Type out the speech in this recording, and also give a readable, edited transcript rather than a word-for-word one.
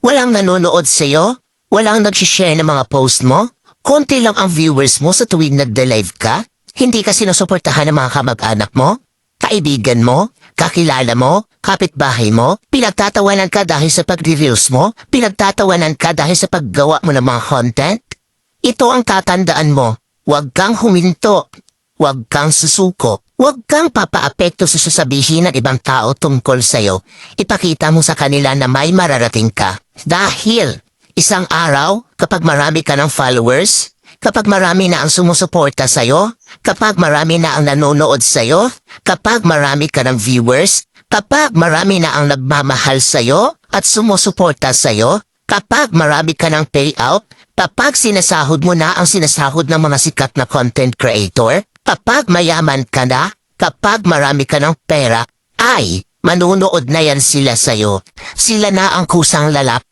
Walang nanonood sa'yo? Walang nag-share ng mga post mo? Konti lang ang viewers mo sa tuwing nagde-live ka? Hindi ka sinusuportahan ng mga kamag-anak mo? Kaibigan mo? Kakilala mo? Kapitbahay mo? Pinagtatawanan ka dahil sa pag-reveals mo? Pinagtatawanan ka dahil sa paggawa mo ng mga content? Ito ang tatandaan mo. Huwag kang huminto. Huwag kang susuko. Huwag kang papaapekto sa sasabihin ng ibang tao tungkol sa'yo. Ipakita mo sa kanila na may mararating ka. Dahil isang araw, kapag marami ka ng followers, kapag marami na ang sumusuporta sa'yo, kapag marami na ang nanonood sa'yo, kapag marami ka ng viewers, kapag marami na ang nagmamahal sa'yo at sumusuporta sa'yo, kapag marami ka ng payout, kapag sinasahod mo na ang sinasahod ng mga sikat na content creator, kapag mayaman ka na, kapag marami ka ng pera, ay manunood na yan sila sa'yo. Sila na ang kusang lalap.